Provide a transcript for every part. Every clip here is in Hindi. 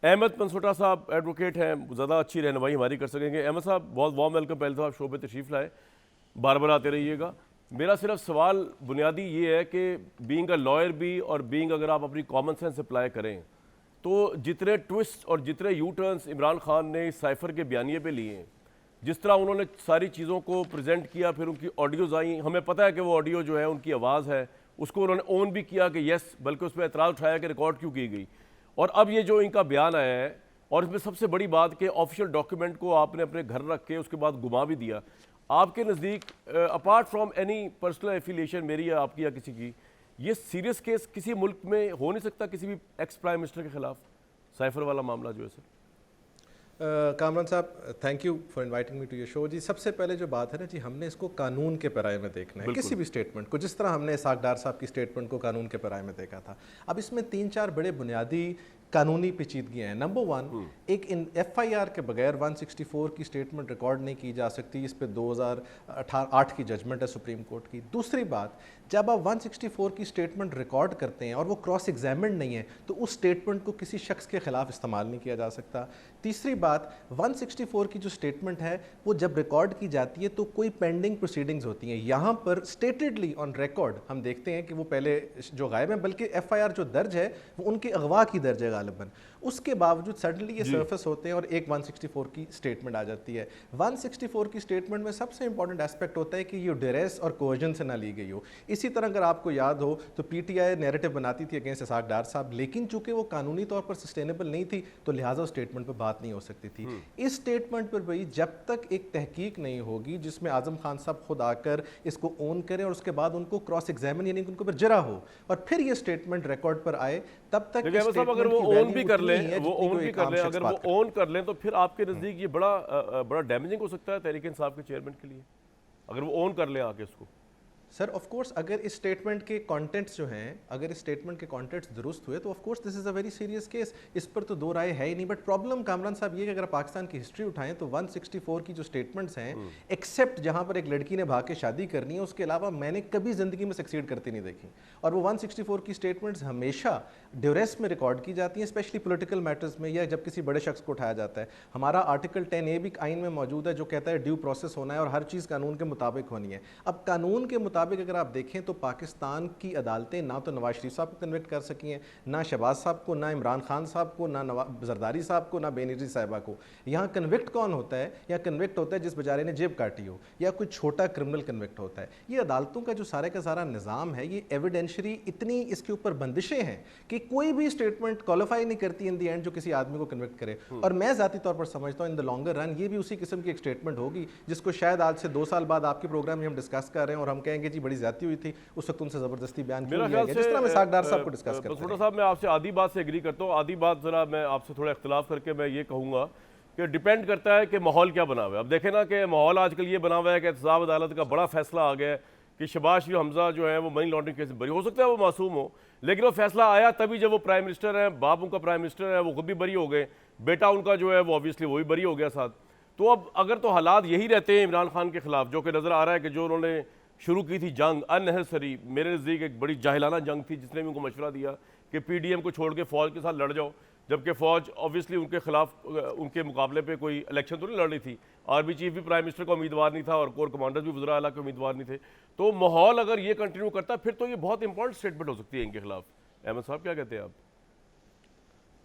अहमद पनसोटा साहब एडवोकेट हैं, ज़्यादा अच्छी रहनुमाई हमारी कर सकेंगे। अहमद साहब बहुत वार्म वेलकम, पहले तो आप शो पे तशरीफ़ लाए, बार बार आते रहिएगा। मेरा सिर्फ सवाल बुनियादी ये है कि बीइंग अ लॉयर भी और बीइंग अगर आप अपनी कॉमन सेंस अप्लाई करें तो जितने ट्विस्ट और जितने यू टर्न्स इमरान खान ने इस साइफर के बयानिए पे लिए, जिस तरह उन्होंने सारी चीज़ों को प्रेजेंट किया, फिर उनकी ऑडियोज़ आई, हमें पता है कि वो ऑडियो जो है उनकी आवाज़ है, उसको उन्होंने ओन भी किया कि यस, बल्कि उस पर एतराज़ उठाया कि रिकॉर्ड क्यों की गई। और अब ये जो इनका बयान आया है, और इसमें सबसे बड़ी बात कि ऑफिशियल डॉक्यूमेंट को आपने अपने घर रख के उसके बाद गुमा भी दिया। आपके नज़दीक apart from any personal affiliation मेरी या आपकी या किसी की, ये सीरियस केस किसी मुल्क में हो नहीं सकता किसी भी एक्स प्राइम मिनिस्टर के खिलाफ, साइफर वाला मामला जो है सर? कामरान साहब, thank you for inviting me to your show. जी, सबसे पहले जो बात है ना जी, हमने इसको कानून के पैराए में देखना है, किसी भी स्टेटमेंट को, जिस तरह हमने इसाक डार साहब की स्टेटमेंट को कानून के पैराए में देखा था। अब इसमें 3-4 बड़े बुनियादी कानूनी पेचीदगियाँ हैं। नंबर 1, एक FIR के बगैर 164 की स्टेटमेंट रिकॉर्ड नहीं की जा सकती, इस पे 2008 की जजमेंट है सुप्रीम कोर्ट की। दूसरी बात, जब आप 164 की स्टेटमेंट रिकॉर्ड करते हैं और वो क्रॉस एग्जामिन्ड नहीं है तो उस स्टेटमेंट को किसी शख्स के खिलाफ इस्तेमाल नहीं किया जा सकता। तीसरी बात, 164 की जो स्टेटमेंट है वो जब रिकॉर्ड की जाती है तो कोई पेंडिंग प्रोसीडिंग्स होती हैं। यहाँ पर स्टेटेडली ऑन रिकॉर्ड हम देखते हैं कि वो पहले जो गायब हैं, बल्कि FIR जो दर्ज है वो उनके अगवा की दर्ज है गालिबन। उसके बावजूद सडनली ये सरफेस होते हैं और एक 164 की स्टेटमेंट आ जाती है। 164 की स्टेटमेंट में सबसे इंपॉर्टेंट एस्पेक्ट होता है कि ये डेरेस और कोवर्जन से ना ली गई हो। इसी तरह अगर आपको याद हो तो PTI नैरेटिव बनाती थी अगेंस्ट इसाक डार साहब, लेकिन चूंकि वो कानूनी तौर पर सस्टेनेबल नहीं थी तो लिहाजा उस स्टेटमेंट पर बात नहीं हो सकती थी। इस स्टेटमेंट पर भाई जब तक एक तहकीक नहीं होगी जिसमें आजम खान साहब खुद आकर इसको ओन करें और उसके बाद उनको क्रॉस एग्जामिन यानी उनके ऊपर जरा हो और फिर ये स्टेटमेंट रिकॉर्ड पर आए, तब तक अगर वो ओन भी कर ले, अगर वो ओन कर लें तो फिर आपके नज़दीक ये बड़ा डैमेजिंग हो सकता है तहरीक इंसाफ के चेयरमैन के लिए, अगर वो ओन कर ले आके उसको। सर ऑफ कोर्स अगर इस स्टेटमेंट के कंटेंट्स जो हैं, अगर इस स्टेटमेंट के कंटेंट्स दुरुस्त हुए तो of course this is a very serious case, इस पर तो दो राय है ही नहीं। बट प्रॉब्लम कामरान साहब ये कि अगर पाकिस्तान की हिस्ट्री उठाएं तो 164 की जो स्टेटमेंट्स हैं, एक्सेप्ट जहां पर एक लड़की ने भाग के शादी करनी है, उसके अलावा मैंने कभी ज़िंदगी में सक्सीड करती नहीं देखी। और वो 164 की स्टेटमेंट्स हमेशा ड्यूरेस में रिकॉर्ड की जाती हैं, स्पेशली पोलिटिकल मैटर्स में या जब किसी बड़े शख्स को उठाया जाता है। हमारा आर्टिकल 10A भी आइन में मौजूद है जो कहता है ड्यू प्रोसेस होना है और हर चीज़ कानून के मुताबिक होनी है। अब कानून के मुताबिक अगर आप देखें तो पाकिस्तान की अदालतें ना तो नवाज शरीफ साहब को कन्विक्ट कर सकी हैं, ना शहबाज साहब को, ना इमरान खान साहब को, ना जरदारी साहब को, ना बेनजीर साहिबा को। यहाँ कन्विक्ट कौन होता है? या कन्विक्ट होता है जिस बेचारे ने जेब काटी हो या कोई छोटा क्रिमिनल कन्विक्ट होता है। ये अदालतों का जो सारे का सारा निज़ाम है, ये एविडेंशरी इतनी इसके ऊपर बंदिशें हैं कि कोई भी स्टेटमेंट क्वालिफाई नहीं करती इन दी एंड जो किसी आदमी को कन्विक्ट करे। और मैं ज़ाती तौर पर समझता हूँ इन द लॉन्गर रन ये भी उसी किस्म की एक स्टेटमेंट होगी जिसको शायद आज से 2 साल बाद आपके प्रोग्राम में हम डिस्कस कर रहे हैं और हम कहेंगे जी बड़ी ज्यादती हुई थी, उस वक्त उनसे जबरदस्ती बयान किया गया, जिस तरह मैं इसाक डार साहब को डिस्कस करता हूं। छोटा साहब, मैं आपसे आधी बात से एग्री करता हूँ, आधी बात जरा मैं आपसे थोड़ा इख्तिलाफ करके मैं ये कहूँगा कि डिपेंड करता है कि माहौल क्या बना हुआ है। अब देखें ना कि माहौल आजकल ये बना हुआ है कि एहतसाब अदालत का बड़ा फैसला आ गया है कि शहबाज शरीफ हमजा जो है वो मनी लॉन्ड्रिंग केस में बरी हो सकता है, वो मासूम हो, लेकिन वो फैसला आया तभी जब वो प्राइम मिनिस्टर है, बाप उनका प्राइम मिनिस्टर है, वो खुद भी बरी हो गए, बेटा उनका जो है वो ऑब्वियसली वो भी बरी हो गया साथ। तो अब अगर तो हालात यही रहते हैं इमरान खान के खिलाफ, जो कि नज़र आ रहा है कि जो उन्होंने शुरू की थी जंग अननेसेसरी, मेरे नज़दीक एक बड़ी जाहिलाना जंग थी, जिसने भी उनको मशवरा दिया कि PDM को छोड़ के फ़ौज के साथ लड़ जाओ, जबकि फ़ौज ऑब्वियसली उनके खिलाफ उनके मुकाबले पे कोई इलेक्शन तो नहीं लड़ रही थी, आर्मी चीफ भी प्राइम मिनिस्टर का उम्मीदवार नहीं था और कोर कमांडर्स भी वज़ीर आला के उम्मीदवार नहीं थे। तो माहौल अगर ये कंटिन्यू करता फिर तो ये बहुत इंपॉर्टेंट स्टेटमेंट हो सकती है इनके खिलाफ। अहमद साहब क्या कहते हैं आप?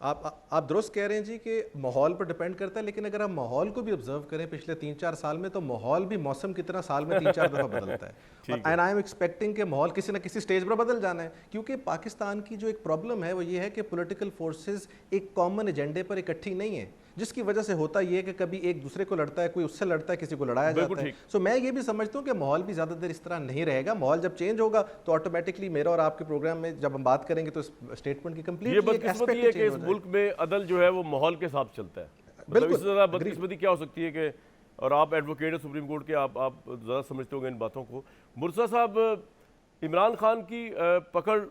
आप दुरुस्त कह रहे हैं जी कि माहौल पर डिपेंड करता है, लेकिन अगर आप माहौल को भी ऑब्जर्व करें पिछले 3-4 साल में तो माहौल भी मौसम की तरह साल में 3-4 दफ़ा बदलता है और एंड आई एम एक्सपेक्टिंग कि माहौल किसी ना किसी स्टेज पर बदल जाना है, क्योंकि पाकिस्तान की जो एक प्रॉब्लम है वो ये है कि पॉलिटिकल फोर्सेस एक कॉमन एजेंडे पर इकट्ठी नहीं है, जिसकी वजह से होता यह है कि कभी एक दूसरे को लड़ता है, कोई उससे लड़ता है, किसी को लड़ाया जाता है। सो मैं ये भी समझता हूँ कि माहौल भी ज़्यादा देर इस तरह नहीं रहेगा। माहौल जब चेंज होगा तो ऑटोमेटिकली मेरा और आपके प्रोग्राम में जब हम बात करेंगे तो स्टेटमेंट की कंप्लीट ये बदकिस्मती है कि इस मुल्क में अदल जो है वो माहौल के साथ चलता है। मतलब इससे ज़्यादा बदकिस्मती क्या हो सकती है कि, और आप एडवोकेट है सुप्रीम कोर्ट के, आप ज़्यादा समझते होंगे इन बातों को। मुर्तज़ा साहब, इमरान खान की पकड़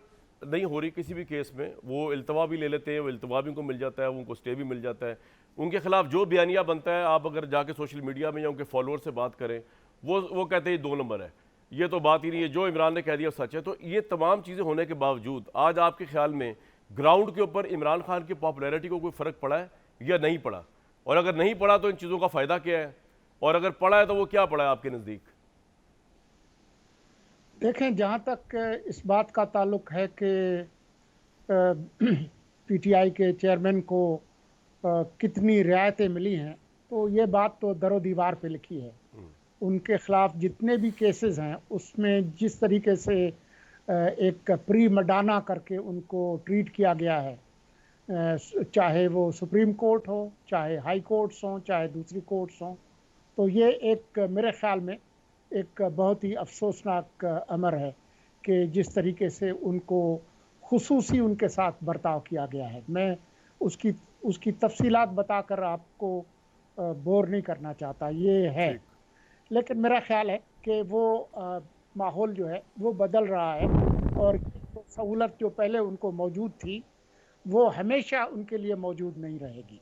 नहीं हो रही किसी भी केस में, वो इल्तवा भी ले लेते हैं, वो इल्तवा भी उनको मिल जाता है, उनको स्टे भी मिल जाता है, उनके खिलाफ जो बयानिया बनता है, आप अगर जाके सोशल मीडिया में या उनके फॉलोअर से बात करें वो कहते हैं 2 नंबर है, ये तो बात ही नहीं है, जो इमरान ने कह दिया सच है। तो ये तमाम चीज़ें होने के बावजूद आज आपके ख्याल में ग्राउंड के ऊपर इमरान खान की पॉपुलैरिटी को कोई फ़र्क पड़ा है या नहीं पड़ा? और अगर नहीं पड़ा तो इन चीज़ों का फ़ायदा क्या है, और अगर पड़ा है तो वो क्या पड़ा है आपके नज़दीक? देखें, जहाँ तक इस बात का ताल्लुक है कि पीटीआई के चेयरमैन को कितनी रियायतें मिली हैं, तो ये बात तो दरो दीवार पे लिखी है। उनके खिलाफ जितने भी केसेस हैं उसमें जिस तरीके से एक प्री मडाना करके उनको ट्रीट किया गया है, चाहे वो सुप्रीम कोर्ट हो, चाहे हाई कोर्ट्स हों, चाहे दूसरी कोर्ट्स हों, तो ये एक मेरे ख्याल में एक बहुत ही अफसोसनाक अमर है कि जिस तरीके से उनको खुसूसी उनके साथ बर्ताव किया गया है। मैं उसकी तफसीलात बताकर आपको बोर नहीं करना चाहता, ये है। लेकिन मेरा ख्याल है कि वो माहौल जो है वो बदल रहा है, और सहूलत जो पहले उनको मौजूद थी वो हमेशा उनके लिए मौजूद नहीं रहेगी।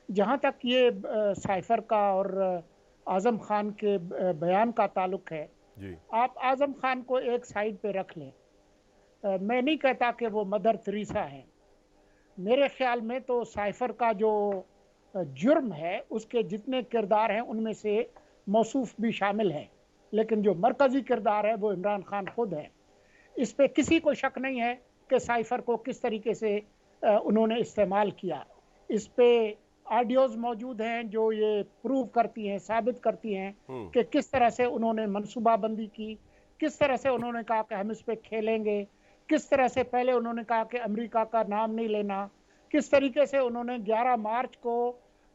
जहाँ तक ये साइफर का और आज़म खान के बयान का ताल्लुक है जी। आप आज़म खान को एक साइड पे रख लें। मैं नहीं कहता कि वो मदर तेरेसा हैं। मेरे ख्याल में तो साइफर का जो जुर्म है उसके जितने किरदार हैं उनमें से मौसूफ भी शामिल है, लेकिन जो मरकज़ी किरदार है वो इमरान खान खुद है। इस पे किसी को शक नहीं है कि साइफर को किस तरीके से उन्होंने इस्तेमाल किया। इस पे ऑडियोज मौजूद हैं जो ये प्रूव करती हैं, साबित करती हैं कि किस तरह से उन्होंने मनसूबाबंदी की, किस तरह से उन्होंने कहा कि हम इस पे खेलेंगे, किस तरह से पहले उन्होंने कहा कि अमेरिका का नाम नहीं लेना, किस तरीके से उन्होंने 11 मार्च को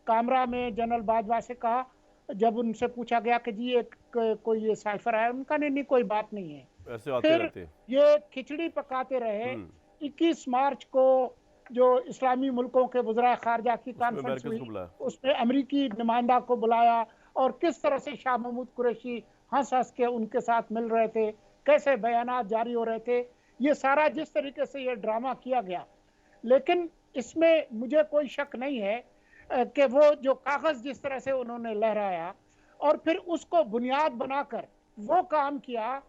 कामरा में जनरल बाजवा से कहा, जब उनसे पूछा गया कि जी एक कोई ये साइफर है, उनका नहीं कोई बात नहीं है। ऐसे आते फिर रहते। ये खिचड़ी पकाते रहे। 21 मार्च को जो इस्लामी मुल्कों के वज़रा ख़ारजा की कॉन्फ्रेंस हुई उसमें अमेरिकी नुमाइंदा को बुलाया, और किस तरह से शाह महमूद कुरैशी हंस हंस के उनके साथ मिल रहे थे, कैसे बयानात जारी हो रहे थे, ये सारा जिस तरीके से ये ड्रामा किया गया। लेकिन इसमें मुझे कोई शक नहीं है कि वो जो कागज़ जिस तरह से उन्होंने लहराया और फिर उसको बुनियाद बनाकर वो काम किया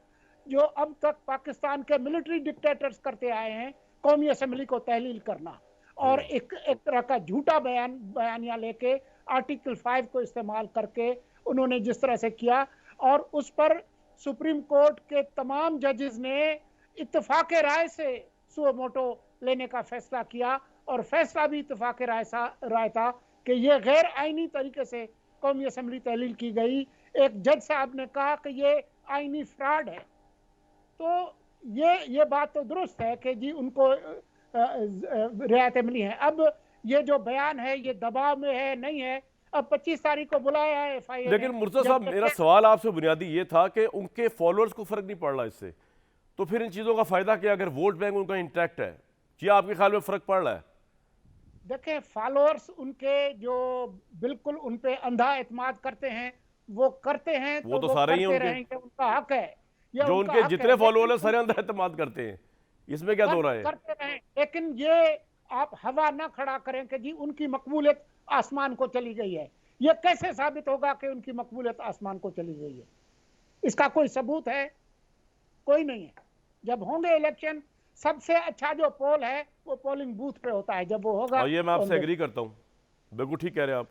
जो अब तक पाकिस्तान के मिलिट्री डिक्टेटर्स करते आए हैं, कौमी असम्बली को तहलील करना और एक तरह का झूठा बयानिया लेके आर्टिकल 5 को इस्तेमाल करके उन्होंने जिस तरह से किया, और उस पर सुप्रीम कोर्ट के तमाम जजेस ने इत्तेफाक राय से सुओ मोटो लेने का फैसला किया, और फैसला भी इत्तेफाक राय था कि ये गैर आईनी तरीके से कौमी असम्बली तहलील की गई। एक जज साहब ने कहा कि ये आईनी फ्रॉड है। तो ये बात तो दुरुस्त है कि जी उनको रियायतें मिली हैं। अब ये जो बयान है ये दबाव में है नहीं है। अब 25 तारीख को बुलाया है FIA। लेकिन मुर्तज़ा साहब, मेरा सवाल आपसे बुनियादी ये था कि उनके फॉलोअर्स को फर्क नहीं पड़ रहा इससे, तो फिर इन चीज़ों का फायदा क्या अगर वोट बैंक उनका इंटैक्ट है? क्या आपके ख्याल में फर्क पड़ रहा है? देखें, फॉलोअर्स उनके जो बिल्कुल उन पे अंधा एतमाद करते हैं वो करते हैं, वो तो सारे ही रहेंगे, उनका हक है। जो उनके जितने फॉलोअर हैं सारे अंधा एतमाद करते हैं, इसमें क्या दो राय है? करते रहें, लेकिन ये आप हवा ना खड़ा करें कि जी उनकी मकबूलियत आसमान को चली गई है। ये कैसे साबित होगा कि उनकी मकबूलियत आसमान को चली गई है? इसका कोई सबूत है? कोई नहीं है। जब होंगे इलेक्शन, सबसे अच्छा जो पोल है वो पोलिंग बूथ पे होता है, जब वो होगा। और ये मैं आपसे एग्री करता हूँ, बिल्कुल ठीक कह रहे हैं आप।